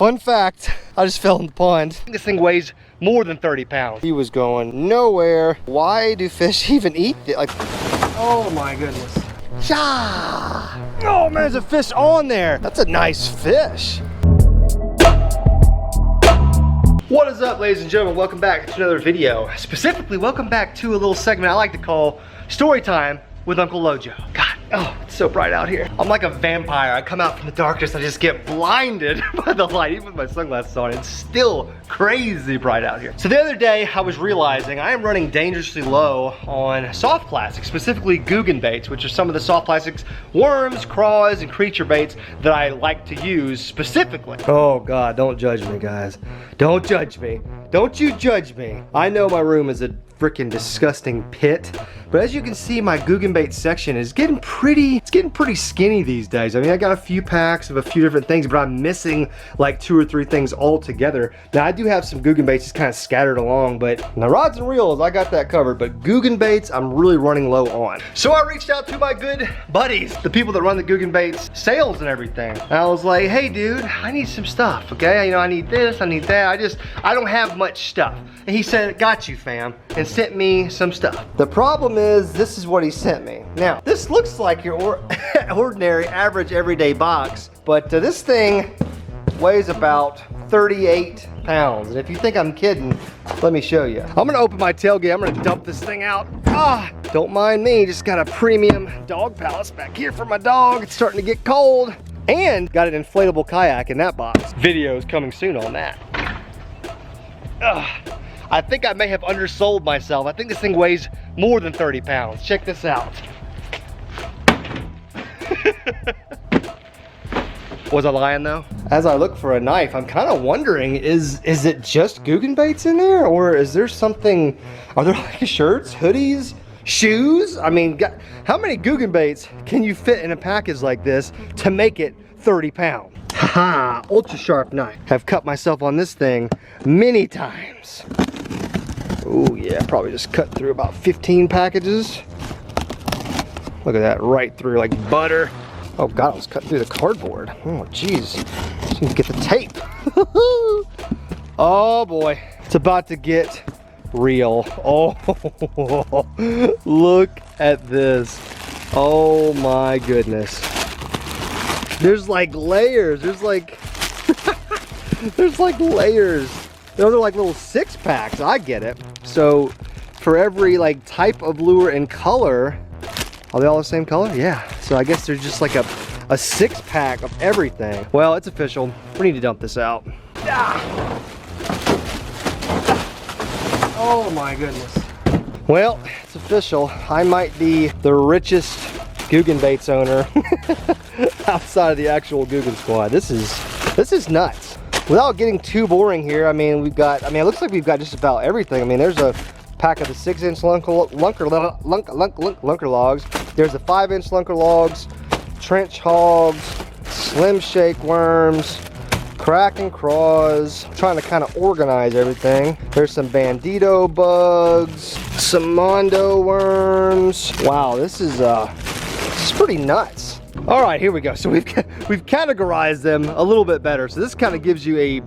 Fun fact, I just fell in the pond. This thing weighs more than 30 pounds. He was going nowhere. Why do fish even eat it? Like, oh my goodness. Cha! Oh man, there's a fish on there. That's a nice fish. What is up, ladies and gentlemen? Welcome back to another video. Specifically, welcome back to a little segment I like to call Story Time with Uncle Lojo. God, oh, it's so bright out here. I'm like a vampire. I come out from the darkness, I just get blinded by the light. Even with my sunglasses on, it's still crazy bright out here. So the other day, I was realizing I am running dangerously low on soft plastics, specifically Googan baits, which are some of the soft plastics, worms, craws, and creature baits that I like to use specifically. Oh God, don't judge me, guys. Don't judge me. Don't you judge me. I know my room is a freaking disgusting pit, but as you can see, my Googan bait section is getting pretty skinny these days. I mean, I got a few packs of a few different things, but I'm missing like 2 or 3 things altogether. Now I do have some Googan baits just kind of scattered along, but the rods and reels, I got that covered, but Googan baits, I'm really running low on. So I reached out to my good buddies, the people that run the Googan baits sales and everything. And I was like, hey dude, I need some stuff, okay? You know, I need this, I need that. I don't have much stuff. And he said, got you fam, and sent me some stuff. The problem is, this is what he sent me. Now, this looks like your ordinary, average, everyday box, but this thing weighs about 38 pounds. And if you think I'm kidding, let me show you. I'm gonna open my tailgate, I'm gonna dump this thing out. Ah, don't mind me, just got a premium dog palace back here for my dog. It's starting to get cold. And got an inflatable kayak in that box. Videos coming soon on that. Ugh. I think I may have undersold myself. I think this thing weighs more than 30 pounds. Check this out. Was I lying though? As I look for a knife, I'm kind of wondering, is it just Googan baits in there? Or is there something, are there like shirts, hoodies, shoes? I mean, how many Googan baits can you fit in a package like this to make it 30 pounds? Haha, ultra sharp knife. Have cut myself on this thing many times. Oh yeah, probably just cut through about 15 packages. Look at that, right through like butter. Oh God, I almost cut through the cardboard. Oh geez, just need to get the tape. Oh boy, it's about to get real. Oh, look at this. Oh my goodness. There's like layers, there's like, there's like layers. Those are like little 6-packs, I get it. So for every like type of lure and color, are they all the same color? Yeah. So I guess there's just like a 6-pack of everything. Well, it's official. We need to dump this out. Ah. Oh my goodness. Well, it's official. I might be the richest Googan baits owner outside of the actual Googan squad. This is nuts. Without getting too boring here, I mean, it looks like we've got just about everything. I mean, there's a pack of the 6-inch lunker logs. There's the 5-inch lunker logs, trench hogs, slim shake worms, cracking craws. I'm trying to kind of organize everything. There's some bandito bugs, some Mondo worms. Wow, this is pretty nuts. All right, here we go. So we've categorized them a little bit better. So this kind of gives you a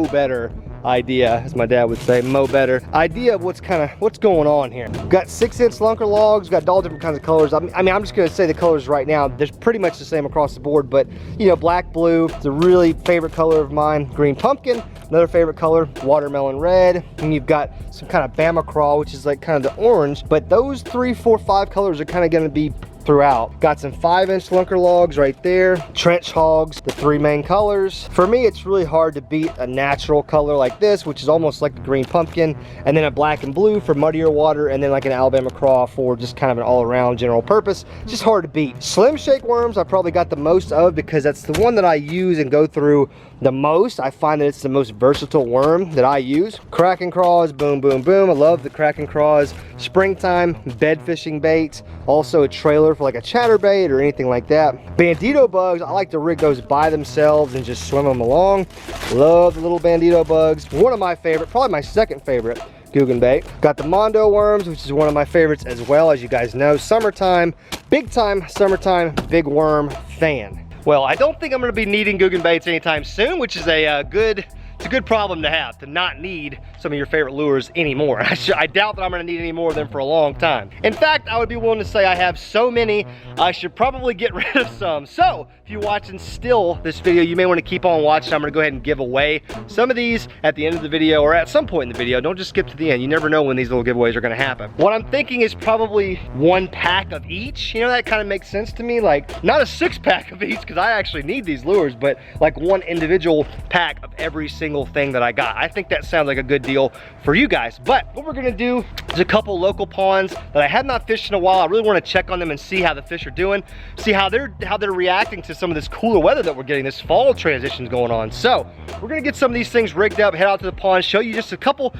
better idea, as my dad would say, better idea of what's going on here. We've got 6-inch lunker logs, got all different kinds of colors. I mean, I'm just gonna say the colors right now. They're pretty much the same across the board, but you know, black, blue, it's a really favorite color of mine. Green pumpkin, another favorite color, watermelon red. And you've got some kind of Bama craw, which is like kind of the orange, but those 3, 4, 5 colors are kind of gonna be throughout. Got some 5-inch lunker logs right there, trench hogs, the 3 main colors. For me, it's really hard to beat a natural color like this, which is almost like the green pumpkin, and then a black and blue for muddier water, and then like an Alabama craw for just kind of an all-around general purpose. Just hard to beat. Slim shake worms I probably got the most of because that's the one that I use and go through the most. I find that it's the most versatile worm that I use. Cracking craws, boom, boom, boom. I love the cracking craws. Springtime bed fishing bait. Also a trailer for like a chatterbait or anything like that. Bandito bugs, I like to rig those by themselves and just swim them along. Love the little bandito bugs. One of my favorite, probably my second favorite Googan bait. Got the Mondo worms, which is one of my favorites as well. As you guys know, summertime, big time summertime big worm fan. Well, I don't think I'm gonna be needing Googan baits anytime soon, which is it's a good problem to have, to not need some of your favorite lures anymore. I doubt that I'm gonna need any more of them for a long time. In fact, I would be willing to say I have so many, I should probably get rid of some. So, if you're watching still this video, you may wanna keep on watching. I'm gonna go ahead and give away some of these at the end of the video or at some point in the video. Don't just skip to the end. You never know when these little giveaways are gonna happen. What I'm thinking is probably 1 pack of each. You know, that kind of makes sense to me. Like, not a 6-pack of each, because I actually need these lures, but like 1 individual pack of every single thing that I got. I think that sounds like a good deal for you guys. But what we're gonna do is a couple local ponds that I have not fished in a while. I really want to check on them and see how the fish are doing, see how they're reacting to some of this cooler weather that we're getting, this fall transitions going on. So we're gonna get some of these things rigged up, head out to the pond, show you just a couple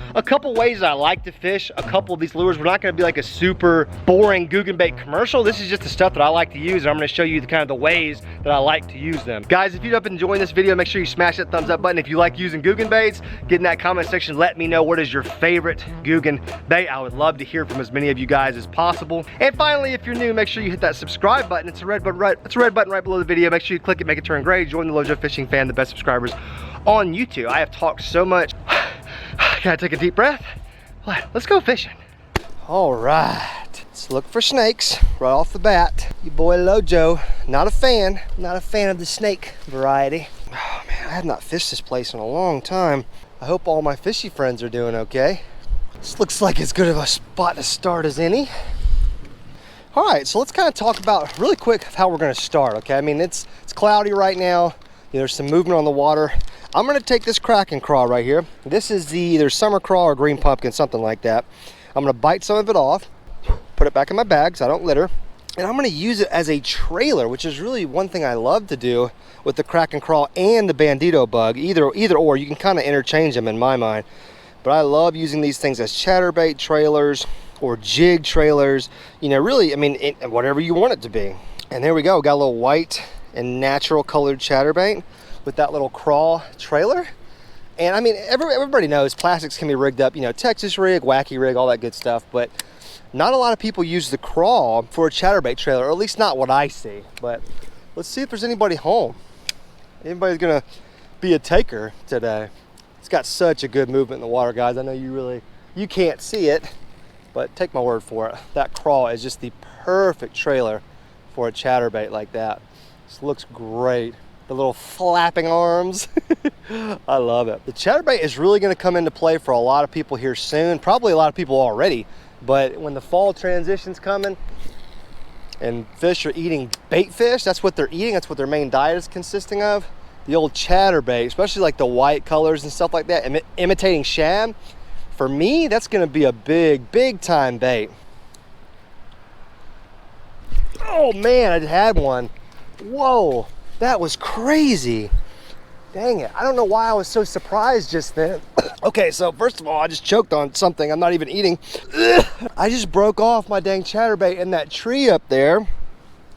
ways that I like to fish a couple of these lures. We're not gonna be like a super boring Googan bait commercial. This is just the stuff that I like to use, and I'm gonna show you the kind of the ways that I like to use them. Guys, if you've been enjoying this video, make sure you smash that thumbs up button. If you like using Googan baits, get in that comment section, let me know what is your favorite Googan bait. I would love to hear from as many of you guys as possible. And finally, if you're new, make sure you hit that subscribe button. It's a red button right below the video. Make sure you click it, make it turn gray. Join the Lojo Fishing Fan, the best subscribers on YouTube. I have talked so much. Gotta take a deep breath. Let's go fishing. All right, let's look for snakes right off the bat. Your boy Lojo, not a fan of the snake variety. Oh man, I have not fished this place in a long time. I hope all my fishy friends are doing okay. This looks like as good of a spot to start as any. All right, so let's kind of talk about really quick how we're gonna start, okay? I mean, it's cloudy right now. There's some movement on the water. I'm gonna take this Kraken craw right here. This is the either summer craw or green pumpkin, something like that. I'm gonna bite some of it off, put it back in my bag so I don't litter. And I'm gonna use it as a trailer, which is really one thing I love to do with the Kraken craw and the Bandito bug. Either or, you can kind of interchange them in my mind. But I love using these things as chatterbait trailers or jig trailers. You know, really, I mean, whatever you want it to be. And there we go, got a little white and natural colored chatterbait with that little craw trailer. And I mean, everybody knows plastics can be rigged up, you know, Texas rig, wacky rig, all that good stuff. But not a lot of people use the craw for a chatterbait trailer, or at least not what I see. But let's see if there's anybody home. Anybody's gonna be a taker today. It's got such a good movement in the water, guys. I know you can't see it, but take my word for it. That craw is just the perfect trailer for a chatterbait like that. This looks great. The little flapping arms. I love it. The chatterbait is really gonna come into play for a lot of people here soon. Probably a lot of people already. But when the fall transition's coming and fish are eating bait fish, that's what they're eating, that's what their main diet is consisting of. The old chatterbait, especially like the white colors and stuff like that, imitating shad, for me, that's gonna be a big time bait. Oh man, I had one. Whoa, that was crazy. Dang it, I don't know why I was so surprised just then. Okay, so first of all, I just choked on something I'm not even eating. I just broke off my dang chatterbait in that tree up there.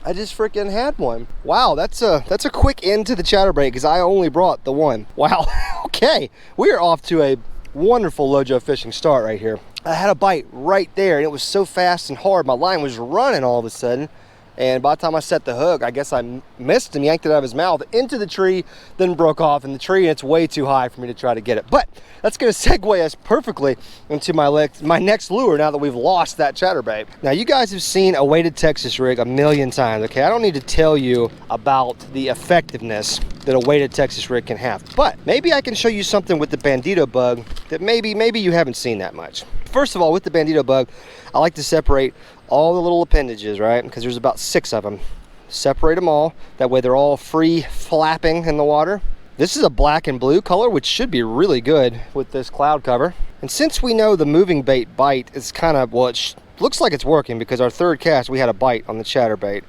I just freaking had one. Wow, that's a quick end to the chatterbait because I only brought the one. Wow, okay. We are off to a wonderful Lojo fishing start right here. I had a bite right there and it was so fast and hard. My line was running all of a sudden. And by the time I set the hook, I guess I missed him, yanked it out of his mouth into the tree, then broke off in the tree, and it's way too high for me to try to get it. But that's gonna segue us perfectly into my next lure now that we've lost that chatterbait. Now, you guys have seen a weighted Texas rig a million times, okay? I don't need to tell you about the effectiveness that a weighted Texas rig can have, but maybe I can show you something with the Bandito bug that maybe you haven't seen that much. First of all, with the Bandito bug, I like to separate all the little appendages, right? Because there's about 6 of them. Separate them all. That way they're all free flapping in the water. This is a black and blue color, which should be really good with this cloud cover. And since we know the moving bait bite is kind of, well, it looks like it's working because our third cast, we had a bite on the chatterbait.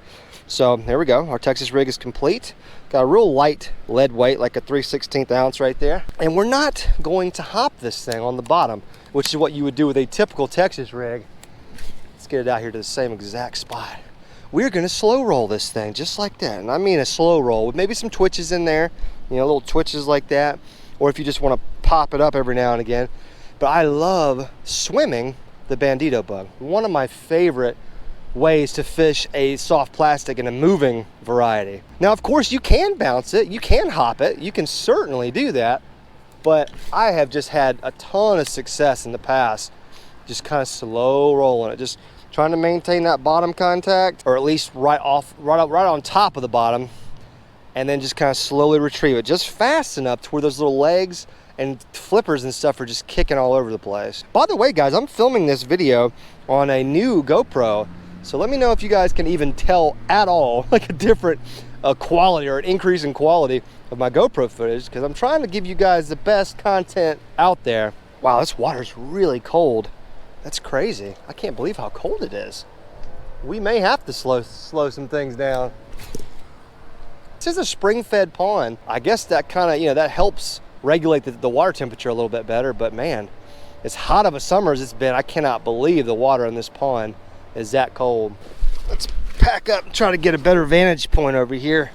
So there we go. Our Texas rig is complete. Got a real light lead weight, like a 3/16 ounce right there. And we're not going to hop this thing on the bottom, which is what you would do with a typical Texas rig. Let's get it out here to the same exact spot. We're gonna slow roll this thing just like that. And I mean a slow roll with maybe some twitches in there, you know, little twitches like that. Or if you just wanna pop it up every now and again. But I love swimming the Bandito bug. One of my favorite ways to fish a soft plastic in a moving variety. Now, of course, you can bounce it, you can hop it, you can certainly do that, but I have just had a ton of success in the past, just kind of slow rolling it, just trying to maintain that bottom contact, or at least right on top of the bottom, and then just kind of slowly retrieve it, just fast enough to where those little legs and flippers and stuff are just kicking all over the place. By the way, guys, I'm filming this video on a new GoPro, so let me know if you guys can even tell at all, like a different quality or an increase in quality of my GoPro footage, because I'm trying to give you guys the best content out there. Wow, this water's really cold. That's crazy. I can't believe how cold it is. We may have to slow some things down. This is a spring-fed pond. I guess that kind of, you know, that helps regulate the water temperature a little bit better, but man, as hot of a summer as it's been, I cannot believe the water in this pond is that cold. Let's pack up and try to get a better vantage point over here.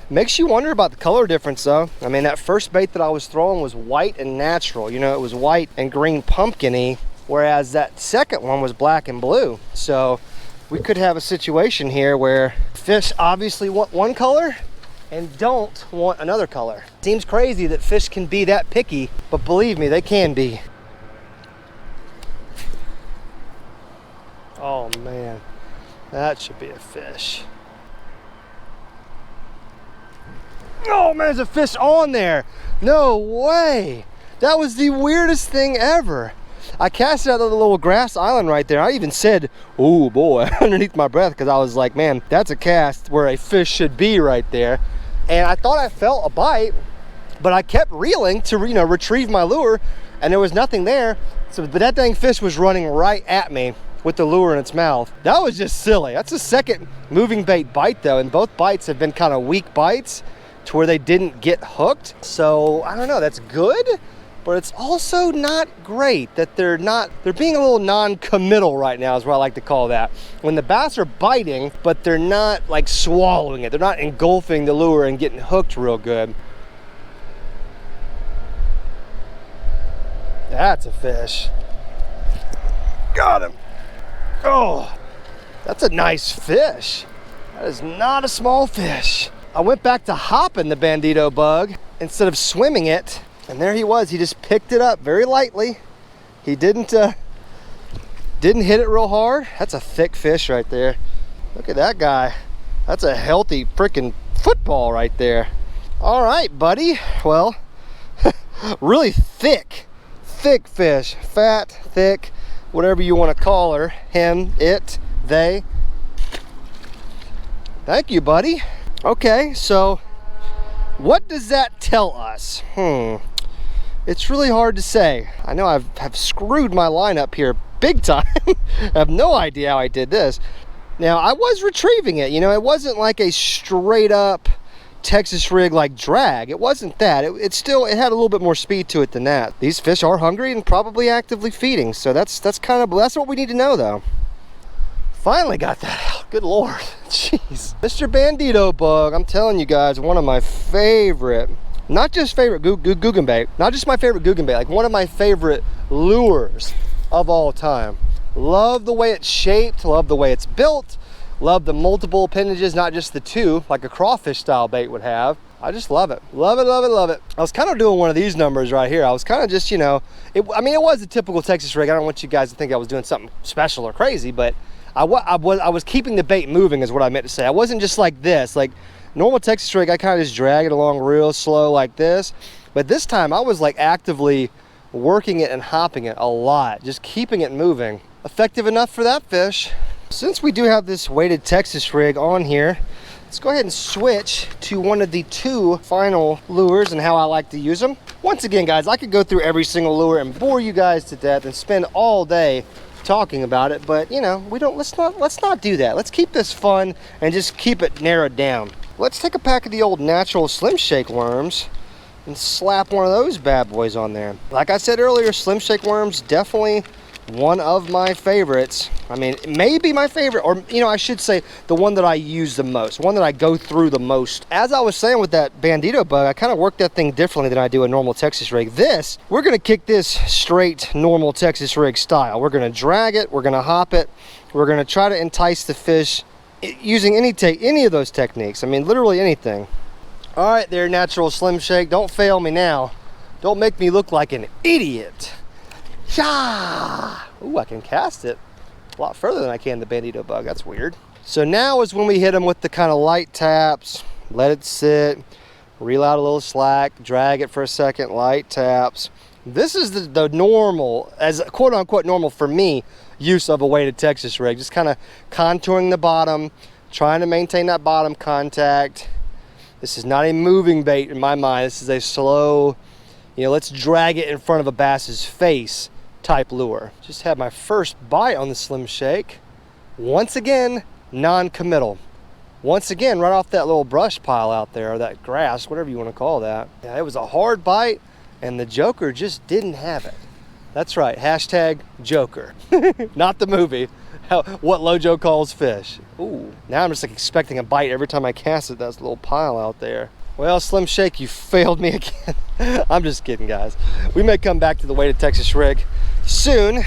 Makes you wonder about the color difference though. I mean, that first bait that I was throwing was white and natural. You know, it was white and green pumpkin-y, whereas that second one was black and blue. So we could have a situation here where fish obviously want one color and don't want another color. Seems crazy that fish can be that picky, but believe me, they can be. Oh man, that should be a fish. Oh man, there's a fish on there. No way. That was the weirdest thing ever. I cast it out of the little grass island right there. I even said, oh boy, underneath my breath, because I was like, man, that's a cast where a fish should be right there. And I thought I felt a bite, but I kept reeling to, you know, retrieve my lure, and there was nothing there. So, but that dang fish was running right at me with the lure in its mouth. That was just silly. That's the second moving bait bite though, and both bites have been kind of weak bites to where they didn't get hooked. So I don't know, that's good, but it's also not great that they're being a little non-committal right now is what I like to call that. When the bass are biting, but they're not like swallowing it. They're not engulfing the lure and getting hooked real good. That's a fish. Got him. Oh, that's a nice fish. That is not a small fish. I went back to hopping the bandito bug instead of swimming it, and there he was. He just picked it up very lightly. He didn't hit it real hard. That's a thick fish right there. Look at that guy. That's a healthy freaking football right there. All right, buddy. Well, really thick fish. Fat, thick, whatever you want to call her. Him, it, they. Thank you, buddy. Okay, so what does that tell us? It's really hard to say. I know I've screwed my lineup here big time. I have no idea how I did this. Now, I was retrieving it. You know, it wasn't like a straight up Texas rig like drag. It wasn't that. It had a little bit more speed to it than that. These fish are hungry and probably actively feeding. So that's what we need to know though. Finally got that out. Good Lord. Jeez. Mr. Bandito bug, I'm telling you guys, one of my favorite, not just favorite Googan bait, not just my favorite Googan bait, like one of my favorite lures of all time. Love the way it's shaped, love the way it's built, love the multiple appendages, not just the two, like a crawfish style bait would have. I just love it. Love it, love it, love it. I was kind of doing one of these numbers right here. I was kind of just, you know, I mean, it was a typical Texas rig. I don't want you guys to think I was doing something special or crazy, but I was keeping the bait moving is what I meant to say. I wasn't just like this. Like normal Texas rig, I kind of just drag it along real slow like this. But this time I was like actively working it and hopping it a lot, just keeping it moving. Effective enough for that fish. Since we do have this weighted Texas rig on here, let's go ahead and switch to one of the two final lures and how I like to use them. Once again, guys, I could go through every single lure and bore you guys to death and spend all day talking about it, but you know, let's not do that. Let's keep this fun and just keep it narrowed down. Let's take a pack of the old natural Slim Shake worms and slap one of those bad boys on there. Like I said earlier, Slim Shake worms definitely one of my favorites. I mean, maybe my favorite, or you know, I should say the one that I use the most, one that I go through the most. As I was saying with that Bandito bug, I kind of work that thing differently than I do a normal Texas rig. This, we're gonna kick this straight normal Texas rig style. We're gonna drag it, we're gonna hop it, we're gonna try to entice the fish using any of those techniques. I mean, literally anything. All right there, Natural Slim Shake, don't fail me now. Don't make me look like an idiot. Yeah. Ooh, I can cast it a lot further than I can the Bandito bug. That's weird. So now is when we hit them with the kind of light taps, let it sit, reel out a little slack, drag it for a second, light taps. This is the normal, as quote unquote normal for me, use of a weighted Texas rig. Just kind of contouring the bottom, trying to maintain that bottom contact. This is not a moving bait in my mind. This is a slow, you know, let's drag it in front of a bass's face type lure. Just had my first bite on the Slim Shake. Once again, non-committal. Once again, right off that little brush pile out there, or that grass, whatever you want to call that. Yeah, it was a hard bite, and the Joker just didn't have it. That's right, hashtag Joker. Not the movie. What Lojo calls fish. Ooh, now I'm just like expecting a bite every time I cast it. That's a little pile out there. Well, Slim Shake, you failed me again. I'm just kidding, guys. We may come back to the weighted Texas rig soon,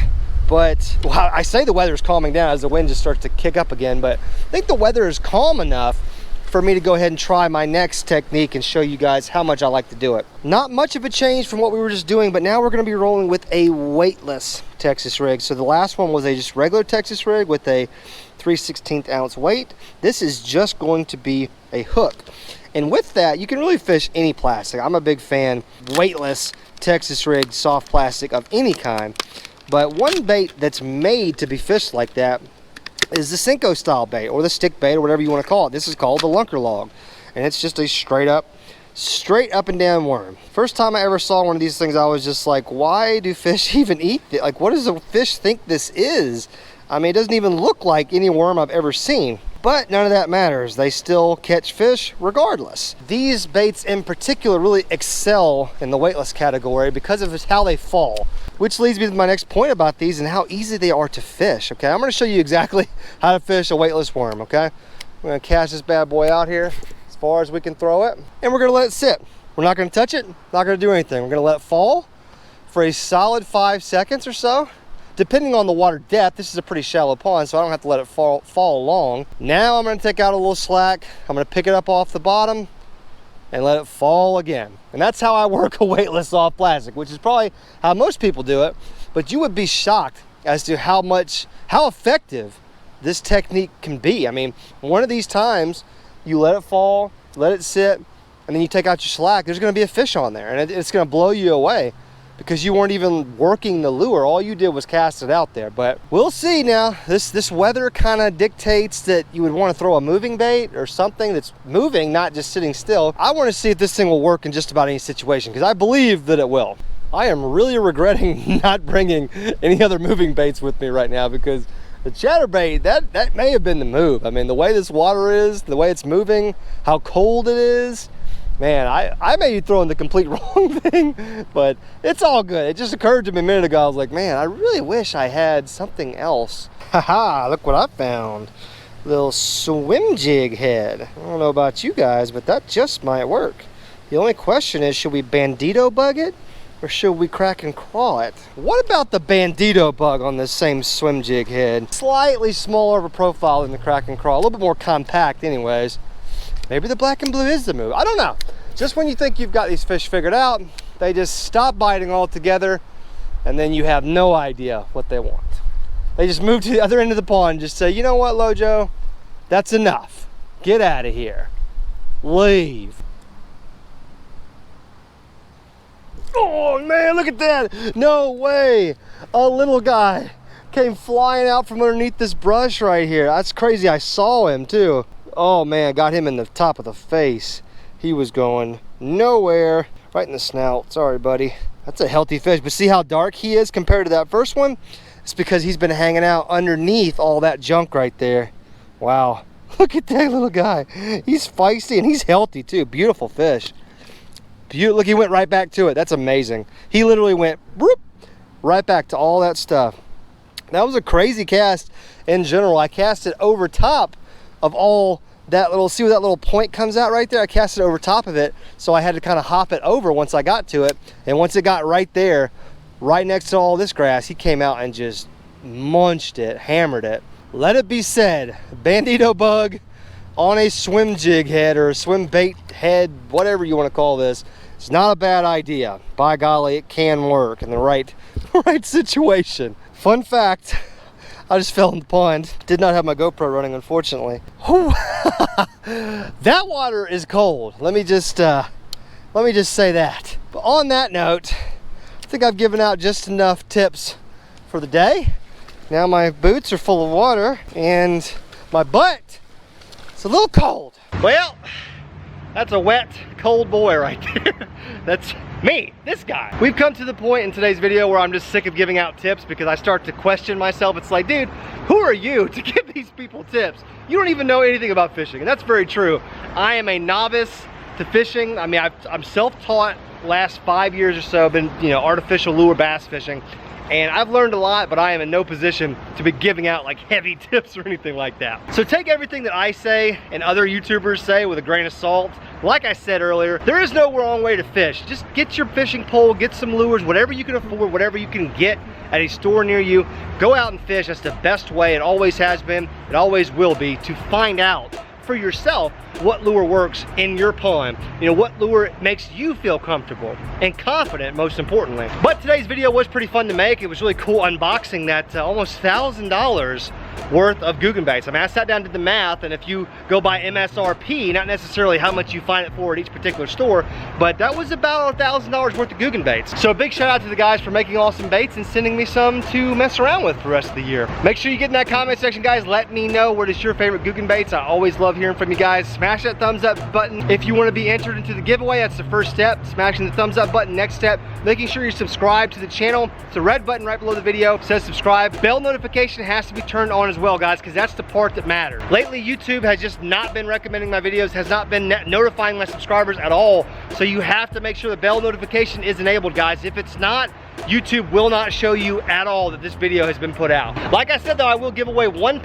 but well, I say the weather is calming down as the wind just starts to kick up again, but I think the weather is calm enough for me to go ahead and try my next technique and show you guys how much I like to do it. Not much of a change from what we were just doing, but now we're gonna be rolling with a weightless Texas rig. So the last one was a just regular Texas rig with a 3/16 ounce weight. This is just going to be a hook. And with that, you can really fish any plastic. I'm a big fan, weightless Texas rig, soft plastic of any kind. But one bait that's made to be fished like that is the Senko style bait, or the stick bait, or whatever you want to call it. This is called the Lunker Long. And it's just a straight up and down worm. First time I ever saw one of these things, I was just like, why do fish even eat it? Like, what does a fish think this is? I mean, it doesn't even look like any worm I've ever seen. But none of that matters. They still catch fish regardless. These baits in particular really excel in the weightless category because of how they fall. Which leads me to my next point about these and how easy they are to fish, okay? I'm gonna show you exactly how to fish a weightless worm, okay? We're gonna cast this bad boy out here as far as we can throw it. And we're gonna let it sit. We're not gonna touch it, not gonna do anything. We're gonna let it fall for a solid 5 seconds or so. Depending on the water depth, this is a pretty shallow pond, so I don't have to let it fall long. Now I'm gonna take out a little slack. I'm gonna pick it up off the bottom and let it fall again. And that's how I work a weightless soft plastic, which is probably how most people do it. But you would be shocked as to how effective this technique can be. I mean, one of these times, you let it fall, let it sit, and then you take out your slack, there's gonna be a fish on there, and it's gonna blow you away, because you weren't even working the lure. All you did was cast it out there. But we'll see now. This weather kind of dictates that you would want to throw a moving bait or something that's moving, not just sitting still. I want to see if this thing will work in just about any situation, because I believe that it will. I am really regretting not bringing any other moving baits with me right now, because the chatterbait, that may have been the move. I mean, the way this water is, the way it's moving, how cold it is, man, I may be throwing the complete wrong thing, but it's all good. It just occurred to me a minute ago. I was like, man, I really wish I had something else. Haha, look what I found. Little swim jig head. I don't know about you guys, but that just might work. The only question is, should we Bandito bug it, or should we crack and crawl it? What about the Bandito bug on this same swim jig head? Slightly smaller of a profile than the crack and crawl, a little bit more compact anyways. Maybe the black and blue is the move. I don't know. Just when you think you've got these fish figured out, they just stop biting altogether, and then you have no idea what they want. They just move to the other end of the pond and just say, you know what, Lojo? That's enough. Get out of here. Leave. Oh man, look at that. No way. A little guy came flying out from underneath this brush right here. That's crazy. I saw him too. Oh man, got him in the top of the face. He was going nowhere. Right in the snout. Sorry, buddy. That's a healthy fish. But see how dark he is compared to that first one? It's because he's been hanging out underneath all that junk right there. Wow. Look at that little guy. He's feisty and he's healthy too. Beautiful fish. Look, he went right back to it. That's amazing. He literally went whoop, right back to all that stuff. That was a crazy cast in general. I cast it over top of all that little, see where that little point comes out right there? I cast it over top of it, so I had to kind of hop it over once I got to it. And once it got right there, right next to all this grass, he came out and just munched it, hammered it. Let it be said, bandito bug on a swim jig head or a swim bait head, whatever you want to call this, it's not a bad idea. By golly, it can work in the right situation. Fun fact, I just fell in the pond. Did not have my GoPro running, unfortunately. That water is cold. Let me just say that. But on that note, I think I've given out just enough tips for the day. Now my boots are full of water and my butt, it's a little cold. Well, that's a wet, cold boy right there. That's me, this guy. We've come to the point in today's video where I'm just sick of giving out tips because I start to question myself. It's like, dude, who are you to give these people tips? You don't even know anything about fishing, and that's very true. I am a novice to fishing. I mean, I'm self-taught last 5 years or so, been, you know, artificial lure bass fishing. And I've learned a lot, but I am in no position to be giving out like heavy tips or anything like that. So take everything that I say and other YouTubers say with a grain of salt. Like I said earlier, there is no wrong way to fish. Just get your fishing pole, get some lures, whatever you can afford, whatever you can get at a store near you. Go out and fish. That's the best way. It always has been. It always will be, to find out for yourself what lure works in your pond. You know, what lure makes you feel comfortable and confident, most importantly. But today's video was pretty fun to make. It was really cool unboxing that almost $1,000 worth of Googan baits. I mean, I sat down and did the math, and if you go by MSRP, not necessarily how much you find it for at each particular store, but that was about $1,000 worth of Googan baits. So a big shout out to the guys for making awesome baits and sending me some to mess around with for the rest of the year. Make sure you get in that comment section, guys. Let me know what is your favorite Googan baits. I always love hearing from you guys. Smash that thumbs up button if you want to be entered into the giveaway. That's the first step, smashing the thumbs up button. Next step, making sure you're subscribed to the channel. It's a red button right below the video. It says subscribe. Bell notification has to be turned on as well, guys, because that's the part that matters. Lately, YouTube has just not been recommending my videos, has not been notifying my subscribers at all. So you have to make sure the bell notification is enabled, guys. If it's not, YouTube will not show you at all that this video has been put out. Like I said though, I will give away one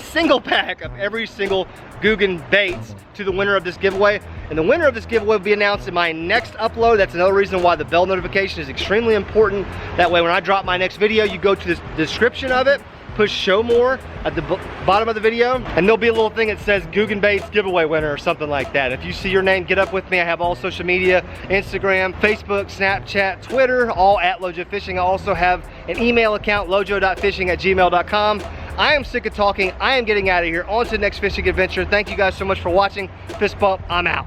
single pack of every single Googan baits to the winner of this giveaway. And the winner of this giveaway will be announced in my next upload. That's another reason why the bell notification is extremely important. That way when I drop my next video, you go to the description of it, push show more at the bottom of the video, and there'll be a little thing that says Googan Baits giveaway winner or something like that. If you see your name, get up with me. I have all social media, Instagram, Facebook, Snapchat, Twitter, all at lojo.fishing. I also have an email account, lojo.fishing@gmail.com. I am sick of talking. I am getting out of here. On to the next fishing adventure. Thank you guys so much for watching. Fist bump, I'm out.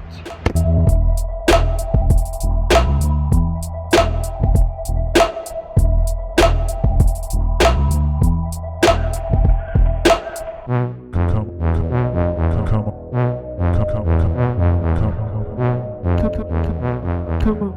Come on.